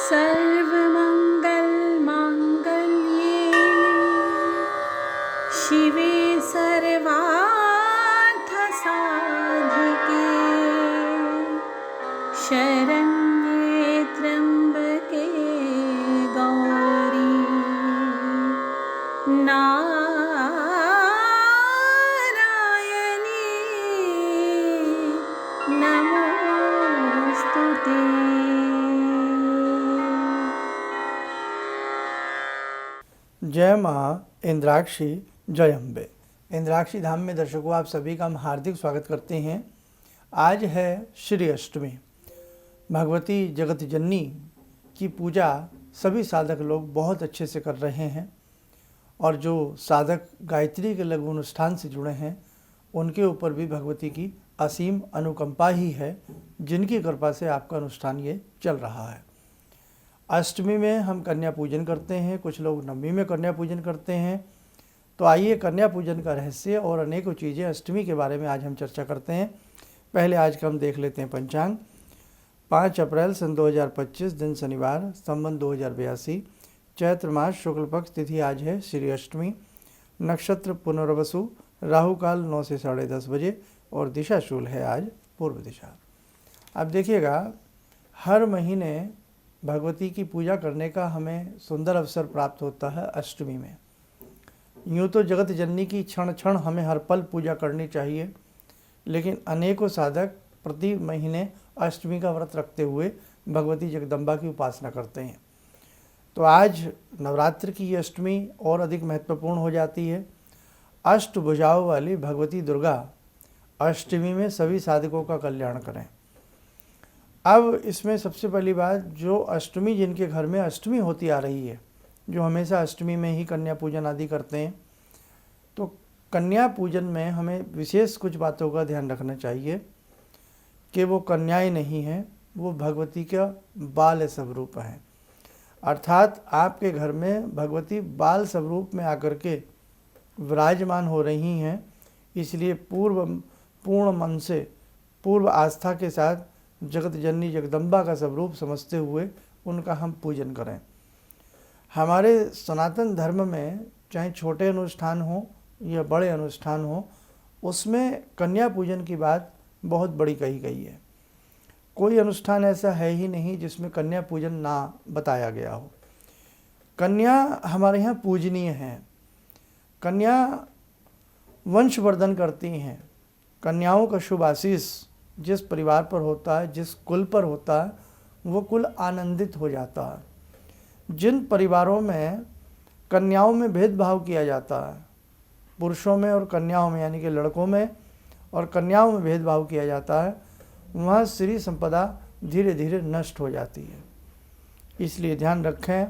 सर्वमङ्गलमाङ्गल्ये शिवे सर्वार्थसाधिके शरण्ये त्र्यम्बके गौरी नारायणी नमोस्तुते। जय माँ इंद्राक्षी, जय अम्बे। इंद्राक्षी धाम में दर्शकों आप सभी का हम हार्दिक स्वागत करते हैं। आज है श्री अष्टमी। भगवती जगत जननी की पूजा सभी साधक लोग बहुत अच्छे से कर रहे हैं और जो साधक गायत्री के लघु अनुष्ठान से जुड़े हैं उनके ऊपर भी भगवती की असीम अनुकंपा ही है, जिनकी कृपा से आपका अनुष्ठान ये चल रहा है। अष्टमी में हम कन्या पूजन करते हैं, कुछ लोग नवमी में कन्या पूजन करते हैं। तो आइए कन्या पूजन का रहस्य और अनेकों चीज़ें अष्टमी के बारे में आज हम चर्चा करते हैं। पहले आज का हम देख लेते हैं पंचांग। 5 अप्रैल सन 2025, दिन शनिवार, संवत 2082, चैत्र मास शुक्ल पक्ष, तिथि आज है श्री अष्टमी, नक्षत्र पुनर्वसु, राहु काल 9 से 10:30 बजे और दिशा शूल है आज पूर्व दिशा। अब देखिएगा, हर महीने भगवती की पूजा करने का हमें सुंदर अवसर प्राप्त होता है अष्टमी में। यूँ तो जगत जननी की क्षण क्षण हमें हर पल पूजा करनी चाहिए, लेकिन अनेकों साधक प्रति महीने अष्टमी का व्रत रखते हुए भगवती जगदम्बा की उपासना करते हैं। तो आज नवरात्र की ये अष्टमी और अधिक महत्वपूर्ण हो जाती है। अष्टभुजाओं वाली भगवती दुर्गा अष्टमी में सभी साधकों का कल्याण करें। अब इसमें सबसे पहली बात, जो अष्टमी जिनके घर में अष्टमी होती आ रही है, जो हमेशा अष्टमी में ही कन्या पूजन आदि करते हैं, तो कन्या पूजन में हमें विशेष कुछ बातों का ध्यान रखना चाहिए कि वो कन्याएं नहीं हैं, वो भगवती का बाल स्वरूप हैं। अर्थात आपके घर में भगवती बाल स्वरूप में आकर के विराजमान हो रही हैं, इसलिए पूर्ण मन से, पूर्व आस्था के साथ जगत जननी जगदम्बा का स्वरूप समझते हुए उनका हम पूजन करें। हमारे सनातन धर्म में चाहे छोटे अनुष्ठान हो या बड़े अनुष्ठान हो, उसमें कन्या पूजन की बात बहुत बड़ी कही गई है। कोई अनुष्ठान ऐसा है ही नहीं जिसमें कन्या पूजन ना बताया गया हो। कन्या हमारे यहाँ पूजनीय हैं। कन्या वंशवर्धन करती हैं। कन्याओं का शुभ आशीष जिस परिवार पर होता है, जिस कुल पर होता है, वो कुल आनंदित हो जाता है। जिन परिवारों में कन्याओं में भेदभाव किया जाता है, पुरुषों में और कन्याओं में, यानी कि लड़कों में और कन्याओं में भेदभाव किया जाता है, वहाँ श्री संपदा धीरे धीरे नष्ट हो जाती है। इसलिए ध्यान रखें,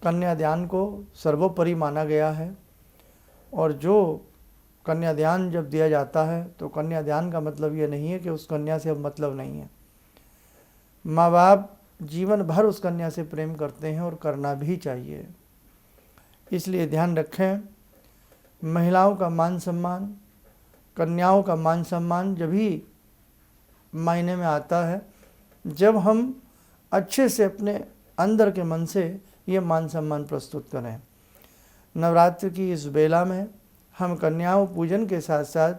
कन्यादान को सर्वोपरि माना गया है। और जो कन्यादान जब दिया जाता है तो कन्यादान का मतलब ये नहीं है कि उस कन्या से अब मतलब नहीं है। माँ बाप जीवन भर उस कन्या से प्रेम करते हैं और करना भी चाहिए। इसलिए ध्यान रखें, महिलाओं का मान सम्मान, कन्याओं का मान सम्मान जब ही मायने में आता है जब हम अच्छे से अपने अंदर के मन से ये मान सम्मान प्रस्तुत करें। नवरात्र की इस बेला में हम कन्याओं पूजन के साथ साथ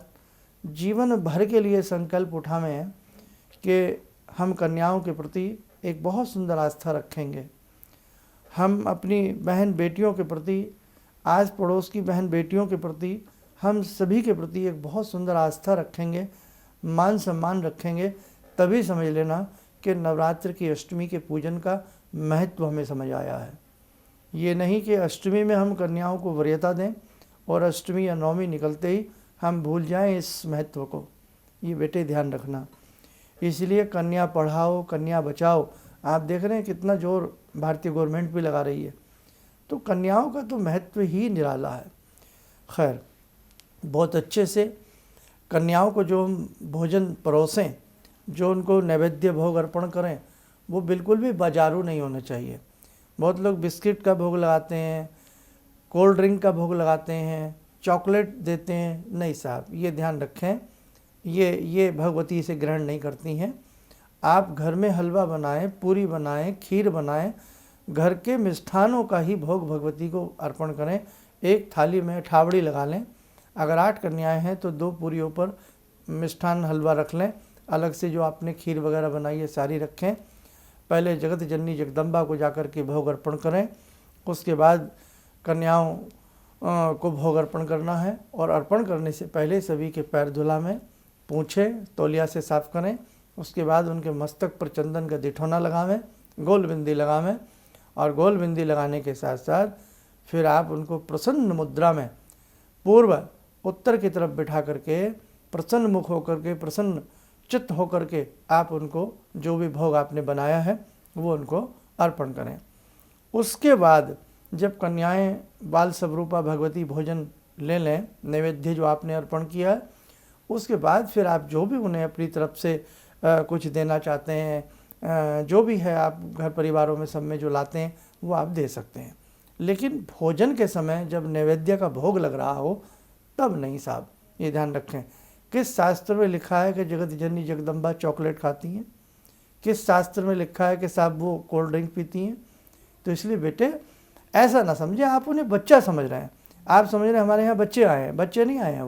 जीवन भर के लिए संकल्प उठावें कि हम कन्याओं के प्रति एक बहुत सुंदर आस्था रखेंगे। हम अपनी बहन बेटियों के प्रति, आस पड़ोस की बहन बेटियों के प्रति, हम सभी के प्रति एक बहुत सुंदर आस्था रखेंगे, मान सम्मान रखेंगे। तभी समझ लेना कि नवरात्र की अष्टमी के पूजन का महत्व हमें समझ आया है। ये नहीं कि अष्टमी में हम कन्याओं को वरीयता दें और अष्टमी या नवमी निकलते ही हम भूल जाएं इस महत्व को। ये बेटे ध्यान रखना। इसलिए कन्या पढ़ाओ, कन्या बचाओ। आप देख रहे हैं कितना जोर भारतीय गवर्नमेंट भी लगा रही है। तो कन्याओं का तो महत्व ही निराला है। खैर, बहुत अच्छे से कन्याओं को जो हम भोजन परोसें, जो उनको नैवेद्य भोग अर्पण करें, वो बिल्कुल भी बाजारू नहीं होना चाहिए। बहुत लोग बिस्किट का भोग लगाते हैं, कोल्ड ड्रिंक का भोग लगाते हैं, चॉकलेट देते हैं। नहीं साहब, ये ध्यान रखें, ये भगवती इसे ग्रहण नहीं करती हैं। आप घर में हलवा बनाएं, पूरी बनाएं, खीर बनाएं, घर के मिष्ठानों का ही भोग भगवती को अर्पण करें। एक थाली में ठावड़ी लगा लें। अगर 8 कन्याएं हैं तो 2 पूरियों पर मिष्ठान हलवा रख लें। अलग से जो आपने खीर वगैरह बनाई है सारी रखें। पहले जगत जननी जगदम्बा को जाकर के भोग अर्पण करें। उसके बाद कन्याओं को भोग अर्पण करना है। और अर्पण करने से पहले सभी के पैर धुलावें, पूँछें तौलिया से साफ करें। उसके बाद उनके मस्तक पर चंदन का दिठौना लगावें, गोल बिंदी लगावें। और गोल बिंदी लगाने के साथ साथ फिर आप उनको प्रसन्न मुद्रा में पूर्व उत्तर की तरफ बिठा करके प्रसन्न मुख होकर के, प्रसन्न चित्त होकर के आप उनको जो भी भोग आपने बनाया है वो उनको अर्पण करें। उसके बाद जब कन्याएं बाल स्वरूपा भगवती भोजन ले लें, नैवेद्य जो आपने अर्पण किया है, उसके बाद फिर आप जो भी उन्हें अपनी तरफ से कुछ देना चाहते हैं, जो भी है आप घर परिवारों में सब में जो लाते हैं वो आप दे सकते हैं। लेकिन भोजन के समय जब नैवेद्य का भोग लग रहा हो तब नहीं साहब, ये ध्यान रखें। किस शास्त्र में लिखा है कि जगत जननी जगदम्बा चॉकलेट खाती हैं? किस शास्त्र में लिखा है कि साहब वो कोल्ड ड्रिंक पीती हैं? तो इसलिए बेटे ऐसा ना समझे आप उन्हें बच्चा समझ रहे हैं। आप समझ रहे हैं हमारे यहाँ बच्चे आए हैं, बच्चे नहीं आए हैं,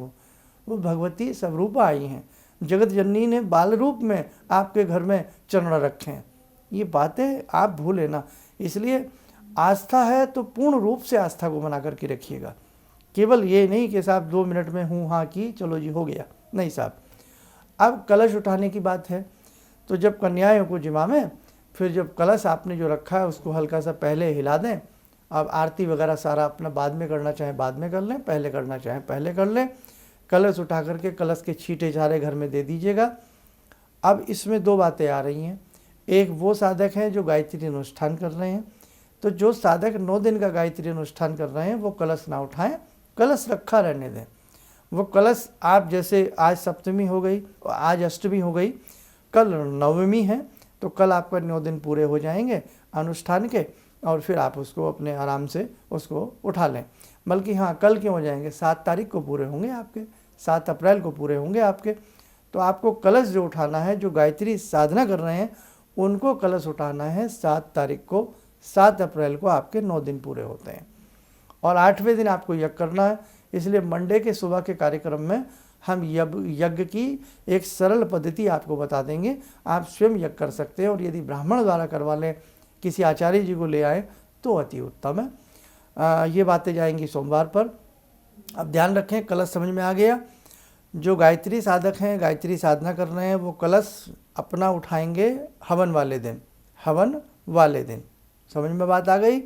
वो भगवती स्वरूपा आई हैं। जगत जननी ने बाल रूप में आपके घर में चरण रखे हैं। ये बातें आप भूलें ना। इसलिए आस्था है तो पूर्ण रूप से आस्था को बना करके रखिएगा। केवल ये नहीं कि साहब 2 मिनट में हूँ हाँ की चलो जी हो गया, नहीं साहब। अब कलश उठाने की बात है तो जब कन्याओं को जिमामें, फिर जब कलश आपने जो रखा है उसको हल्का सा पहले हिला दें। अब आरती वगैरह सारा अपना बाद में करना चाहें बाद में कर लें, पहले करना चाहें पहले कर लें। कलश उठा करके कलश के छींटे सारे घर में दे दीजिएगा। अब इसमें 2 बातें आ रही हैं। एक वो साधक हैं जो गायत्री अनुष्ठान कर रहे हैं, तो जो साधक 9 दिन का गायत्री अनुष्ठान कर रहे हैं वो कलश ना उठाएं, कलश रखा रहने दें। वो कलश आप जैसे आज सप्तमी हो गई, आज अष्टमी हो गई, कल नवमी है, तो कल आपका 9 दिन पूरे हो जाएंगे अनुष्ठान के, और फिर आप उसको अपने आराम से उसको उठा लें। बल्कि हाँ, कल क्यों हो जाएंगे, 7 तारीख को पूरे होंगे आपके, 7 अप्रैल को पूरे होंगे आपके। तो आपको कलश जो उठाना है, जो गायत्री साधना कर रहे हैं उनको कलश उठाना है 7 तारीख को। 7 अप्रैल को आपके 9 दिन पूरे होते हैं और 8वें दिन आपको यज्ञ करना है। इसलिए मंडे के सुबह के कार्यक्रम में हम यज्ञ की एक सरल पद्धति आपको बता देंगे। आप स्वयं यज्ञ कर सकते हैं और यदि ब्राह्मण द्वारा करवा लें, किसी आचार्य जी को ले आए तो अति उत्तम है। ये बातें जाएंगी सोमवार पर। अब ध्यान रखें, कलश समझ में आ गया। जो गायत्री साधक हैं, गायत्री साधना कर रहे हैं, वो कलश अपना उठाएंगे हवन वाले दिन, हवन वाले दिन। समझ में बात आ गई।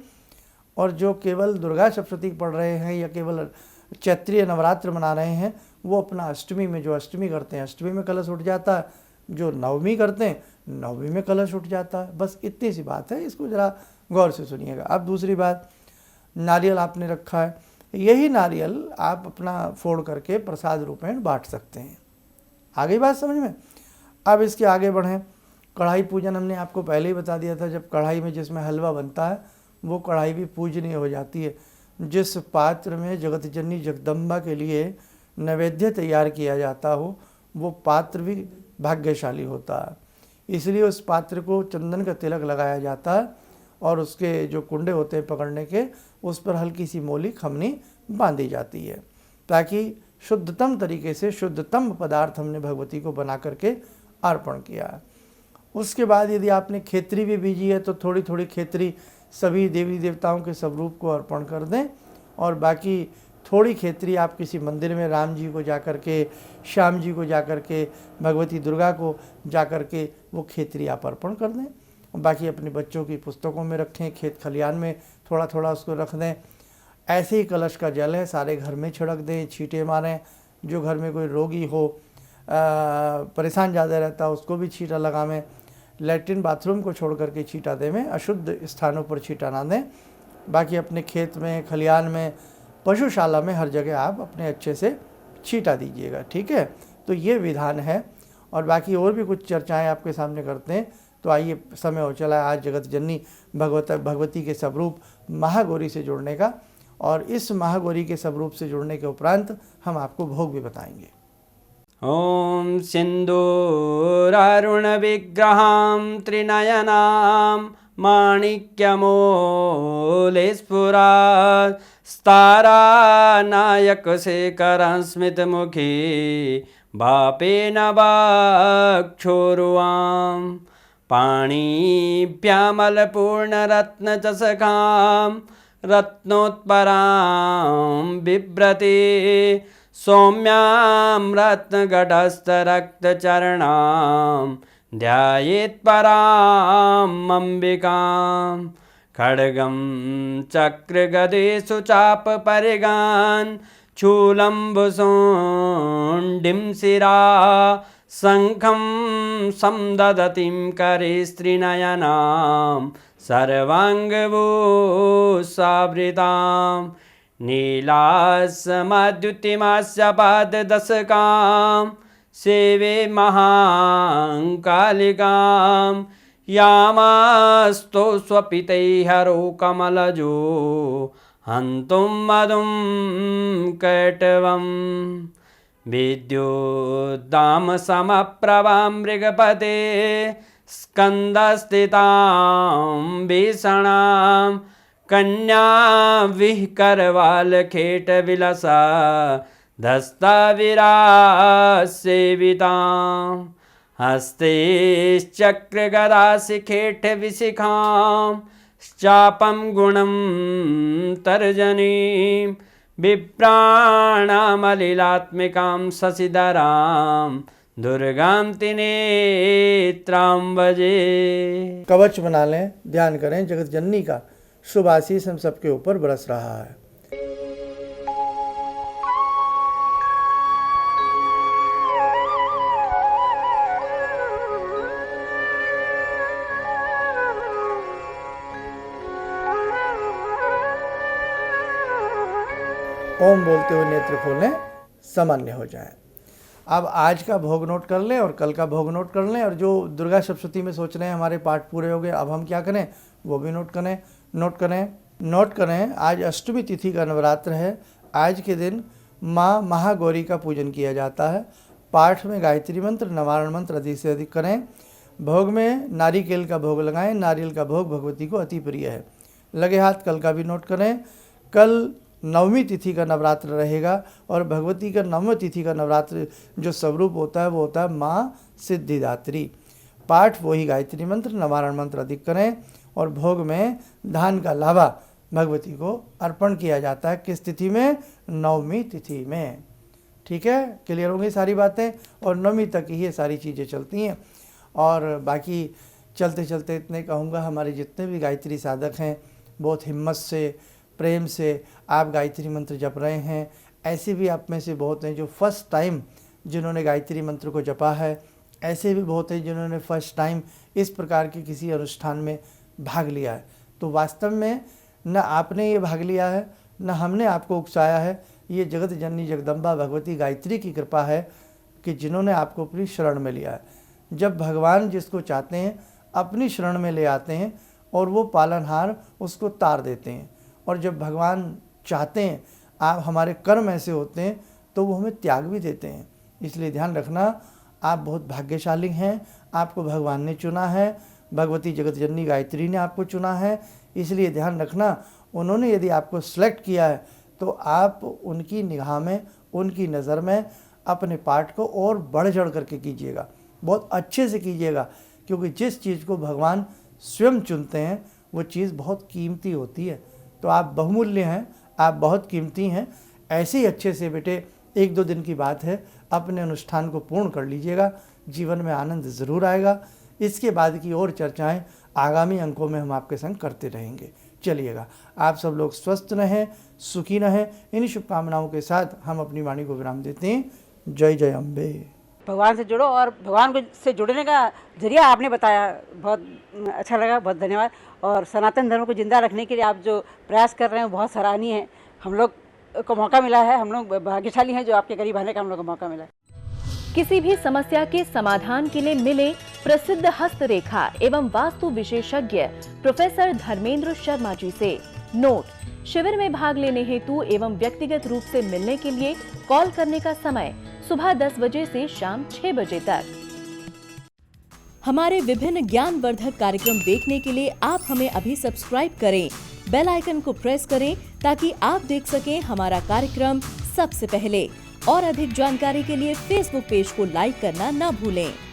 और जो केवल दुर्गा सप्तशती पढ़ रहे हैं या केवल चैत्रीय नवरात्र मना रहे हैं, वो अपना अष्टमी में, जो अष्टमी करते हैं अष्टमी में कलश उठ जाता है, जो नवमी करते हैं नवमी में कलश उठ जाता है। बस इतनी सी बात है, इसको ज़रा गौर से सुनिएगा। अब दूसरी बात, नारियल आपने रखा है, यही नारियल आप अपना फोड़ करके प्रसाद रूपेण बांट सकते हैं। आ गई बात समझ में। अब इसके आगे बढ़ें। कढ़ाई पूजन हमने आपको पहले ही बता दिया था। जब कढ़ाई में जिसमें हलवा बनता है वो कढ़ाई भी पूजनीय हो जाती है। जिस पात्र में जगत जननी जगदम्बा के लिए नैवेद्य तैयार किया जाता हो वो पात्र भी भाग्यशाली होता है। इसलिए उस पात्र को चंदन का तिलक लगाया जाता है और उसके जो कुंडे होते हैं पकड़ने के, उस पर हल्की सी मोली खमनी बांधी जाती है, ताकि शुद्धतम तरीके से शुद्धतम पदार्थ हमने भगवती को बना करके अर्पण किया है। उसके बाद यदि आपने खेतरी भी बीजी है तो थोड़ी थोड़ी खेतरी सभी देवी देवताओं के स्वरूप को अर्पण कर दें, और बाकी थोड़ी खेतरी आप किसी मंदिर में राम जी को जाकर के, श्याम जी को जाकर के, भगवती दुर्गा को जाकर के वो खेतरी आप अर्पण कर दें। बाकी अपने बच्चों की पुस्तकों में रखें, खेत खलियान में थोड़ा थोड़ा उसको रख दें। ऐसे ही कलश का जल है सारे घर में छिड़क दें, छींटे मारें। जो घर में कोई रोगी हो, परेशान ज़्यादा रहता है, उसको भी छींटा लगावें। लैट्रिन बाथरूम को छोड़ करके छींटा देवें, अशुद्ध स्थानों पर छींटा ना दें। बाकी अपने खेत में, खलियान में, पशुशाला में, हर जगह आप अपने अच्छे से छींटा दीजिएगा, ठीक है। तो ये विधान है। और बाकी और भी कुछ चर्चाएं आपके सामने करते हैं। तो आइए, समय हो चला है आज जगत जननी भगवती के स्वरूप महागौरी से जुड़ने का, और इस महागौरी के स्वरूप से जुड़ने के उपरांत हम आपको भोग भी बताएंगे। ॐ सिन्दूरारुणविग्रहां त्रिनयनां माणिक्यमूलस्फुरात् स्तारानायकशेखरं स्मितमुखी बापेन वक्षोरुवां पाणिभ्यामलपूर्णरत्नचषकां रत्नोत्परां बिभ्रति सौम्यां रत्नगटस्थरक्तचरणां ध्यायेत्पराम् अम्बिकां खड्गं चक्रगदेषु चापपरिगान् शूलम्बुशोण्डिं शिरा शङ्खं संदधतीं करे स्त्रीनयनां सर्वाङ्गभूषावृतां नीलासमद्युतिमास्य पाददशकां सेवे महाकालिकां यामास्तो स्वपितैहरो कमलजो हन्तुं मधुं कैटवं विद्युद्दामसमप्रभां मृगपते स्कन्दस्थितां भीषणां कन्या विहकरवालखेटविलसा धस्ताविरासेवितां हस्तेश्चक्रगदाशिखेटविशिखां चापं गुणं तर्जनीं बिभ्राणामलिलात्मिकां शशिधरां दुर्गां त्रिनेत्रां भजे। कवच बना लें, ध्यान करें, जगत जननी का शुभ आशीष हम सबके ऊपर बरस रहा है। ओम बोलते हुए नेत्र खोलें, सामान्य हो जाएं। अब आज का भोग नोट कर लें और कल का भोग नोट कर लें, और जो दुर्गा सप्तशती में सोच रहे हैं हमारे पाठ पूरे हो गए, अब हम क्या करें वो भी नोट करें। आज अष्टमी तिथि का नवरात्र है। आज के दिन माँ महागौरी का पूजन किया जाता है। पाठ में गायत्री मंत्र, निवारण मंत्र अधिक से अधिक करें। भोग में नारिकेल का भोग लगाएं। नारियल का भोग भगवती को अति प्रिय है। लगे हाथ कल का भी नोट करें। कल नवमी तिथि का नवरात्र रहेगा और भगवती का नवमी तिथि का नवरात्र जो स्वरूप होता है वो होता है माँ सिद्धिदात्री। पाठ वही गायत्री मंत्र, निवारण मंत्र अधिक करें। और भोग में धान का लावा भगवती को अर्पण किया जाता है। किस तिथि में? नवमी तिथि में। ठीक है, क्लियर होंगी सारी बातें। और नवमी तक ही ये सारी चीज़ें चलती हैं। और बाकी चलते चलते इतने कहूँगा, हमारे जितने भी गायत्री साधक हैं बहुत हिम्मत से, प्रेम से आप गायत्री मंत्र जप रहे हैं। ऐसे भी आप में से बहुत हैं जो फर्स्ट टाइम जिन्होंने गायत्री मंत्र को जपा है। ऐसे भी बहुत हैं जिन्होंने फर्स्ट टाइम इस प्रकार के किसी अनुष्ठान में भाग लिया है। तो वास्तव में न आपने ये भाग लिया है, न हमने आपको उकसाया है। ये जगत जननी जगदम्बा भगवती गायत्री की कृपा है कि जिन्होंने आपको अपनी शरण में लिया है। जब भगवान जिसको चाहते हैं अपनी शरण में ले आते हैं और वो पालनहार उसको तार देते हैं। और जब भगवान चाहते हैं, आप हमारे कर्म ऐसे होते हैं तो वो हमें त्याग भी देते हैं। इसलिए ध्यान रखना, आप बहुत भाग्यशाली हैं। आपको भगवान ने चुना है, भगवती जगत जननी गायत्री ने आपको चुना है। इसलिए ध्यान रखना, उन्होंने यदि आपको सिलेक्ट किया है तो आप उनकी निगाह में, उनकी नज़र में अपने पाठ को और बढ़ चढ़ करके कीजिएगा, बहुत अच्छे से कीजिएगा। क्योंकि जिस चीज़ को भगवान स्वयं चुनते हैं वो चीज़ बहुत कीमती होती है। तो आप बहुमूल्य हैं, आप बहुत कीमती हैं। ऐसे ही अच्छे से बेटे, 1-2 दिन की बात है, अपने अनुष्ठान को पूर्ण कर लीजिएगा। जीवन में आनंद ज़रूर आएगा। इसके बाद की और चर्चाएं आगामी अंकों में हम आपके संग करते रहेंगे। चलिएगा, आप सब लोग स्वस्थ रहें, सुखी रहें। इन्हीं शुभकामनाओं के साथ हम अपनी वाणी को विराम देते हैं। जय जय अम्बे। भगवान से जुड़ो, और भगवान को से जुड़ने का जरिया आपने बताया, बहुत अच्छा लगा, बहुत धन्यवाद। और सनातन धर्म को जिंदा रखने के लिए आप जो प्रयास कर रहे हैं बहुत सराहनीय है। हम लोग को मौका मिला है, हम लोग भाग्यशाली हैं जो आपके करीब आने का हम लोग को मौका मिला है। किसी भी समस्या के समाधान के लिए मिले प्रसिद्ध हस्तरेखा एवं वास्तु विशेषज्ञ प्रोफेसर धर्मेंद्र शर्मा जी से। नोट: शिविर में भाग लेने हेतु एवं व्यक्तिगत रूप से मिलने के लिए कॉल करने का समय सुबह 10 बजे से शाम 6 बजे तक। हमारे विभिन्न ज्ञानवर्धक कार्यक्रम देखने के लिए आप हमें अभी सब्सक्राइब करें, बेल आइकन को प्रेस करें ताकि आप देख सकें हमारा कार्यक्रम सबसे पहले। और अधिक जानकारी के लिए फेसबुक पेज को लाइक करना न भूलें।